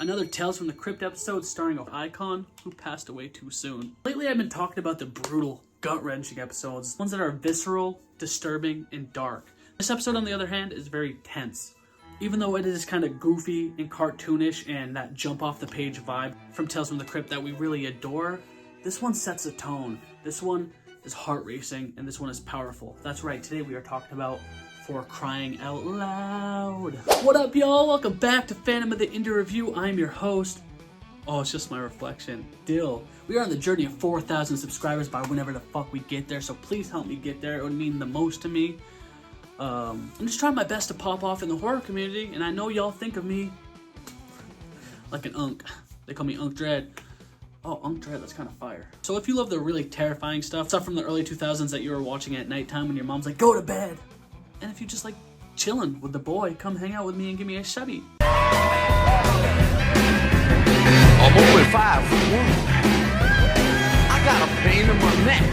another Tales from the Crypt episode starring an icon who passed away too soon. Lately I've been talking about the brutal, gut-wrenching episodes, ones that are visceral, disturbing, and dark. This episode, on the other hand, is very tense. Even though it is kind of goofy and cartoonish and that jump off the page vibe from Tales from the Crypt that we really adore, this one sets a tone. This one is heart racing and this one is powerful. That's right, today we are talking about For Crying Out Loud. What up, y'all? Welcome back to Phantom of the Indie Review. I'm your host. Oh, it's just my reflection. Dill. We are on the journey of 4,000 subscribers by whenever the fuck we get there, so please help me get there. It would mean the most to me. I'm just trying my best to pop off in the horror community, and I know y'all think of me like an unk. They call me Unk Dread. Oh, Unk Dread, that's kind of fire. So if you love the really terrifying stuff from the early 2000s that you were watching at nighttime when your mom's like, go to bed. And if you just like chilling with the boy, come hang out with me and give me a shubby. I'm only 5'1". I got a pain in my neck.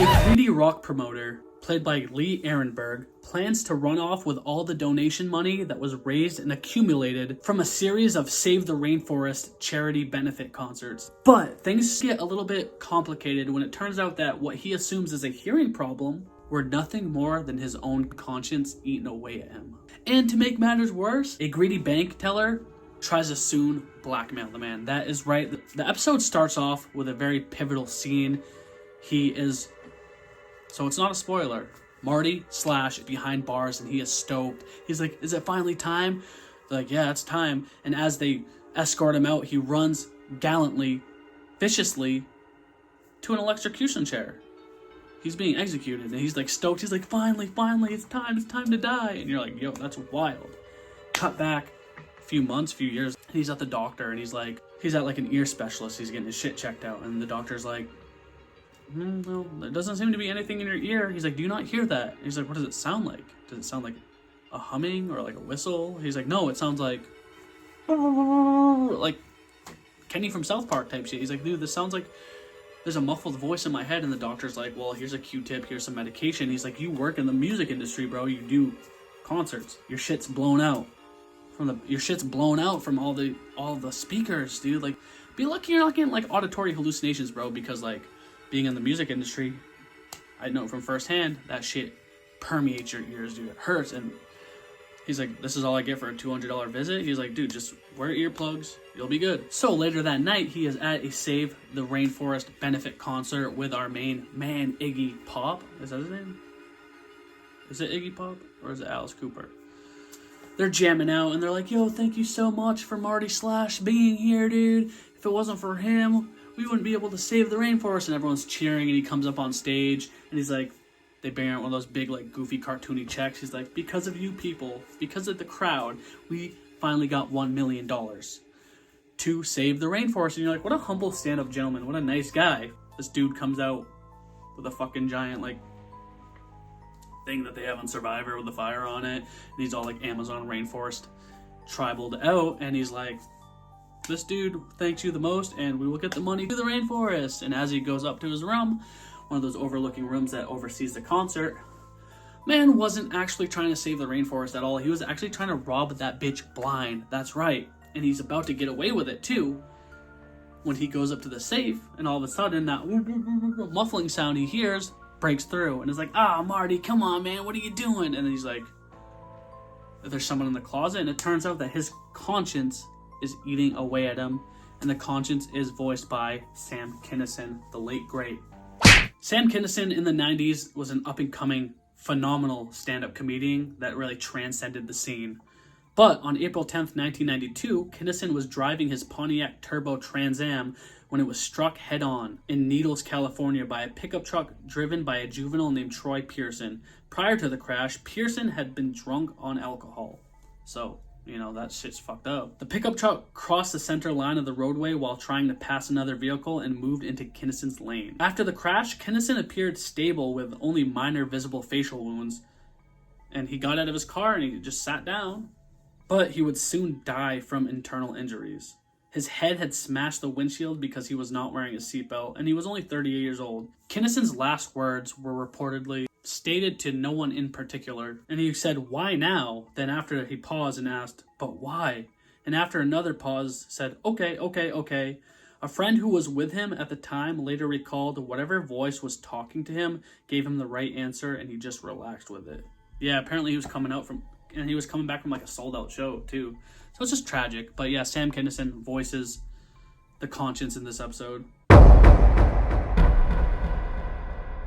A greedy rock promoter, played by Lee Ehrenberg, plans to run off with all the donation money that was raised and accumulated from a series of Save the Rainforest charity benefit concerts. But things get a little bit complicated when it turns out that what he assumes is a hearing problem were nothing more than his own conscience eating away at him. And to make matters worse, a greedy bank teller tries to soon blackmail the man. That is right. The episode starts off with a very pivotal scene. So it's not a spoiler. Marty Slash behind bars and he is stoked. He's like, is it finally time? They're like, yeah, it's time. And as they escort him out, he runs gallantly, viciously to an electrocution chair. He's being executed and he's like stoked. He's like, finally, it's time to die. And you're like, yo, that's wild. Cut back a few years, and he's at the doctor and he's at like an ear specialist. He's getting his shit checked out. And the doctor's like, well, there doesn't seem to be anything in your ear. He's like, do you not hear that? And he's like, what does it sound like? Does it sound like a humming or like a whistle? He's like, no, it sounds like Kenny from South Park type shit. He's like, dude, this sounds like there's a muffled voice in my head. And the doctor's like, well, here's a Q-tip, here's some medication. He's like, you work in the music industry, bro. You do concerts. Your shit's blown out from all the speakers, dude. Like, be lucky you're not getting like auditory hallucinations, bro, because like being in the music industry, I know from firsthand that shit permeates your ears, dude. It hurts. And he's like, this is all I get for a $200 visit. He's like, dude, just wear earplugs. You'll be good. So later that night, he is at a Save the Rainforest benefit concert with our main man, Iggy Pop. Is that his name? Is it Iggy Pop or is it Alice Cooper? They're jamming out and they're like, yo, thank you so much for Marty Slash being here, dude. If it wasn't for him, we wouldn't be able to save the rainforest. And everyone's cheering and he comes up on stage and he's like, they bring out one of those big, like, goofy, cartoony checks. He's like, because of you people, because of the crowd, we finally got $1 million to save the rainforest. And you're like, what a humble stand-up gentleman. What a nice guy. This dude comes out with a fucking giant, like, thing that they have on Survivor with the fire on it. And he's all, like, Amazon rainforest tribaled out. And he's like, this dude thanks you the most, and we will get the money to the rainforest. And as he goes up to his room, one of those overlooking rooms that oversees the concert, man wasn't actually trying to save the rainforest at all. He was actually trying to rob that bitch blind. That's right. And he's about to get away with it too when he goes up to the safe, and all of a sudden that muffling sound he hears breaks through and is like, Marty, come on, man, what are you doing? And then he's like, there's someone in the closet, and it turns out that his conscience is eating away at him, and the conscience is voiced by Sam Kinison, the late great. Sam Kinison in the 90s was an up-and-coming, phenomenal stand-up comedian that really transcended the scene. But on April 10th, 1992, Kinison was driving his Pontiac Turbo Trans Am when it was struck head-on in Needles, California by a pickup truck driven by a juvenile named Troy Pearson. Prior to the crash, Pearson had been drunk on alcohol. So, you know, that shit's fucked up. The pickup truck crossed the center line of the roadway while trying to pass another vehicle and moved into Kinison's lane. After the crash, Kinison appeared stable with only minor visible facial wounds, and he got out of his car and he just sat down. But he would soon die from internal injuries. His head had smashed the windshield because he was not wearing a seatbelt, and he was only 38 years old. Kinison's last words were reportedly stated to no one in particular, and he said, "Why now?" Then after he paused and asked, "But why?" and after another pause said, okay, okay, okay. A friend who was with him at the time later recalled whatever voice was talking to him gave him the right answer, and he just relaxed with it. Yeah, apparently he was coming back from like a sold out show too. So it's just tragic. But yeah, Sam Kinison voices the conscience in this episode.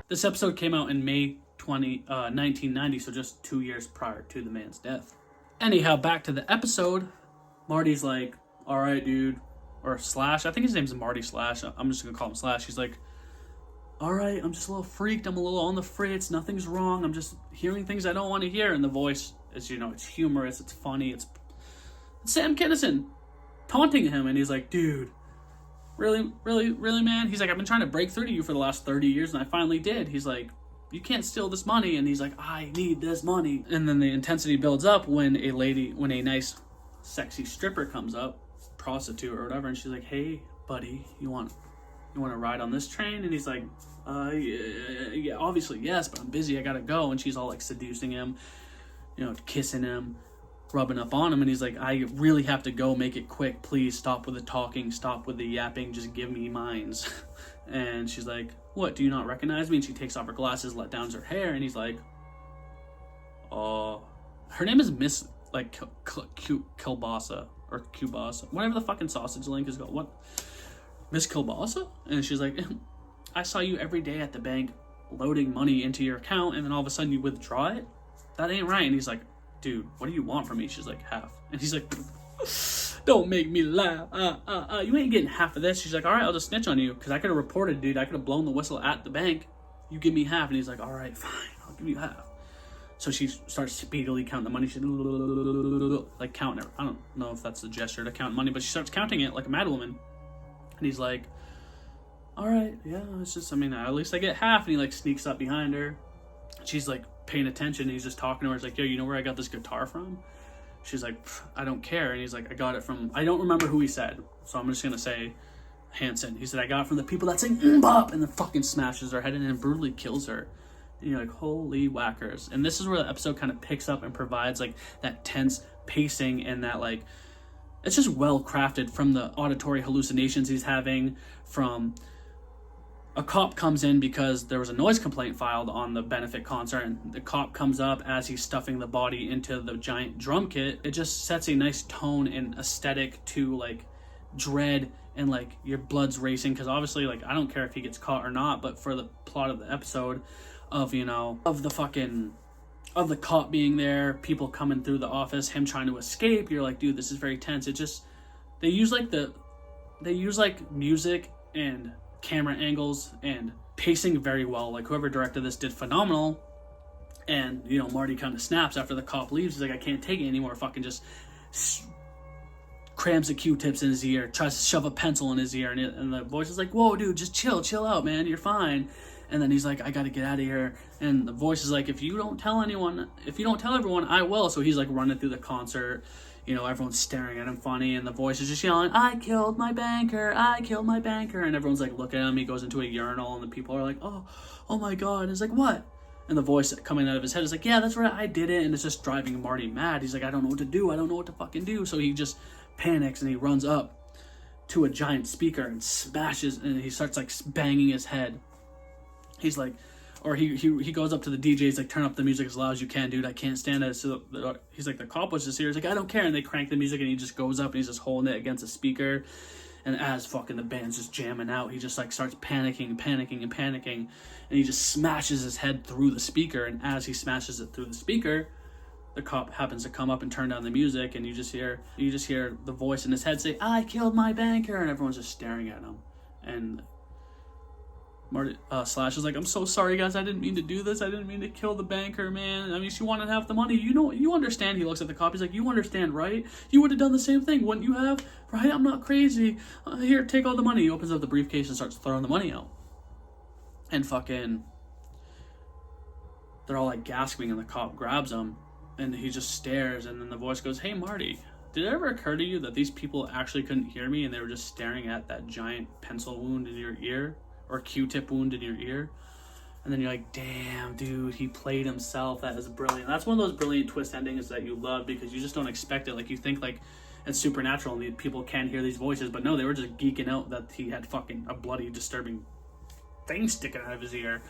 This episode came out in May 1990, so just 2 years prior to the man's death. Anyhow, back to the episode. Marty's like, all right, dude. Or Slash. I think his name's Marty Slash. I'm just going to call him Slash. He's like, all right, I'm just a little freaked. I'm a little on the fritz. Nothing's wrong. I'm just hearing things I don't want to hear. And the voice is, it's humorous. It's funny. It's Sam Kinison taunting him. And he's like, dude, really, really, really, man? He's like, I've been trying to break through to you for the last 30 years, and I finally did. He's like, you can't steal this money. And he's like, I need this money. And then the intensity builds up when a nice, sexy stripper comes up, prostitute or whatever, and she's like, hey, buddy, you want to ride on this train? And he's like, yeah, obviously, yes, but I'm busy. I got to go. And she's all like seducing him, kissing him, rubbing up on him, and he's like, I really have to go, make it quick, please, stop with the talking, stop with the yapping, just give me mines. And she's like, what, do you not recognize me? And she takes off her glasses, let down her hair, and he's like, oh, her name is Miss like Kielbasa or Cubasa, whatever the fucking sausage link is called. What, Miss Kielbasa? And she's like, I saw you every day at the bank loading money into your account, and then all of a sudden you withdraw it? That ain't right. And he's like, dude, what do you want from me? She's like, half. And he's like, don't make me laugh. You ain't getting half of this. She's like, all right, I'll just snitch on you, because I could have reported, dude. I could have blown the whistle at the bank. You give me half. And he's like, all right, fine, I'll give you half. So she starts speedily counting the money. She's like counting it. I don't know if that's the gesture to count money, but she starts counting it like a mad woman. And he's like, all right, yeah, it's just, at least I get half. And he like sneaks up behind her. She's like paying attention. And he's just talking to her. He's like, yo, you know where I got this guitar from? She's like, I don't care. And he's like, I got it from, I don't remember who he said, so I'm just going to say Hanson. He said, I got it from the people that sing bop, and then fucking smashes her head in and brutally kills her. And you're like, holy whackers. And this is where the episode kind of picks up and provides like that tense pacing, and that like, it's just well crafted from the auditory hallucinations he's having. From a cop comes in because there was a noise complaint filed on the benefit concert, and the cop comes up as he's stuffing the body into the giant drum kit. It just sets a nice tone and aesthetic to like dread, and like your blood's racing, because obviously like I don't care if he gets caught or not, but for the plot of the episode of of the cop being there, people coming through the office, him trying to escape, you're like, dude, this is very tense. It just, they use music and camera angles and pacing very well. Like whoever directed this did phenomenal. And Marty kind of snaps after the cop leaves. He's like, I can't take it anymore. Fucking just crams the Q-tips in his ear, tries to shove a pencil in his ear, and the voice is like, whoa, dude, just chill out, man, you're fine. And then he's like, I gotta get out of here. And the voice is like, if you don't tell everyone, I will. So he's like running through the concert. Everyone's staring at him funny. And the voice is just yelling, I killed my banker. And everyone's like, look at him. He goes into a urinal, and the people are like, oh my God. And he's like, what? And the voice coming out of his head is like, yeah, that's right, I did it. And it's just driving Marty mad. He's like, I don't know what to do. I don't know what to fucking do. So he just panics, and he runs up to a giant speaker and smashes, and he starts like banging his head. He's like, or he goes up to the DJ. He's like, turn up the music as loud as you can, dude. I can't stand it. So he's like, the cop was just here. He's like, I don't care. And they crank the music, and he just goes up, and he's just holding it against a speaker. And as fucking the band's just jamming out, he just like starts panicking. And he just smashes his head through the speaker. And as he smashes it through the speaker, the cop happens to come up and turn down the music. And you just hear the voice in his head say, I killed my banker. And everyone's just staring at him. And Marty Slash is like, I'm so sorry, guys. I didn't mean to do this. I didn't mean to kill the banker, man. She wanted half the money. You understand. He looks at the cop. He's like, you understand, right? You would have done the same thing, wouldn't you have? Right? I'm not crazy. Here, take all the money. He opens up the briefcase and starts throwing the money out. And fucking, they're all like gasping, and the cop grabs him, and he just stares. And then the voice goes, hey, Marty, did it ever occur to you that these people actually couldn't hear me, and they were just staring at that giant pencil wound in your ear? Or Q-tip wound in your ear? And then you're like, damn, dude, he played himself. That is brilliant. That's one of those brilliant twist endings that you love, because you just don't expect it. Like, you think, like, it's supernatural and the people can't hear these voices. But no, they were just geeking out that he had fucking a bloody, disturbing thing sticking out of his ear.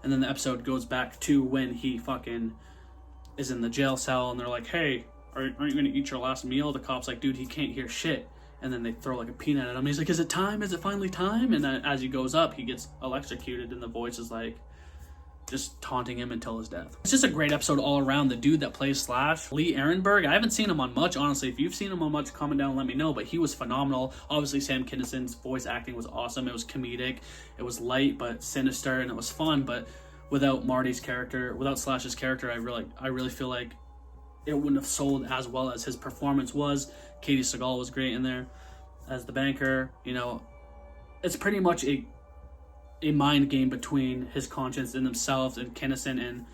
And then the episode goes back to when he fucking is in the jail cell and they're like, hey, aren't you gonna eat your last meal? The cop's like, dude, he can't hear shit. And then they throw like a peanut at him. He's like, is it time? Is it finally time? And then as he goes up, he gets electrocuted and the voice is like just taunting him until his death. It's just a great episode all around. The dude that plays Slash, Lee Ehrenberg, I haven't seen him on much, honestly. If you've seen him on much, comment down and let me know, but he was phenomenal. Obviously, Sam Kinison's voice acting was awesome. It was comedic, it was light but sinister, and it was fun. But without Marty's character, without Slash's character, I really feel like it wouldn't have sold as well as his performance was. Katie Seagal was great in there as the banker. You know, it's pretty much a mind game between his conscience and himself, and Kinison and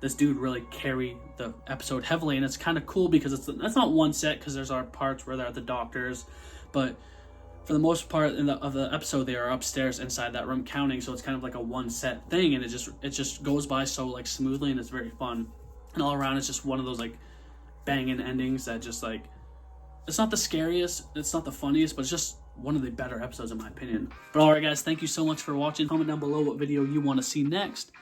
this dude really carry the episode heavily. And it's kind of cool because that's not one set, because there's our parts where they're at the doctor's, but for the most part of the episode they are upstairs inside that room counting, so it's kind of like a one set thing, and it just goes by so like smoothly, and it's very fun. And all around it's just one of those like banging endings that just like, it's not the scariest, it's not the funniest, but it's just one of the better episodes in my opinion. But alright guys, thank you so much for watching. Comment down below what video you want to see next.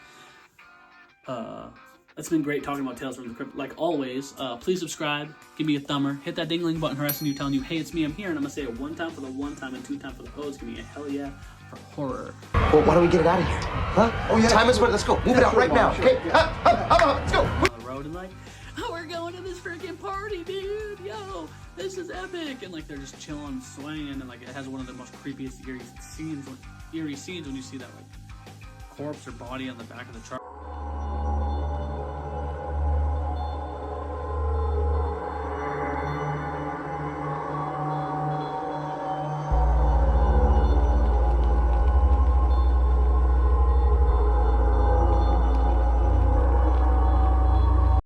It's been great talking about Tales from the Crypt. Like always, please subscribe, give me a thumber, hit that ding-a-ling button harassing you, telling you, hey, it's me, I'm here, and I'm gonna say it one time for the one time and two times for the O's. Give me a hell yeah for horror. Well, why don't we get it out of here? Huh? Oh yeah. Time is what. Let's go. Move it out right now. Okay. Let's go. On the road and like, oh, we're going to this freaking party, dude. Yo, this is epic. And like they're just chilling, swaying, and like it has one of the most creepiest eerie scenes when you see that like corpse or body on the back of the truck.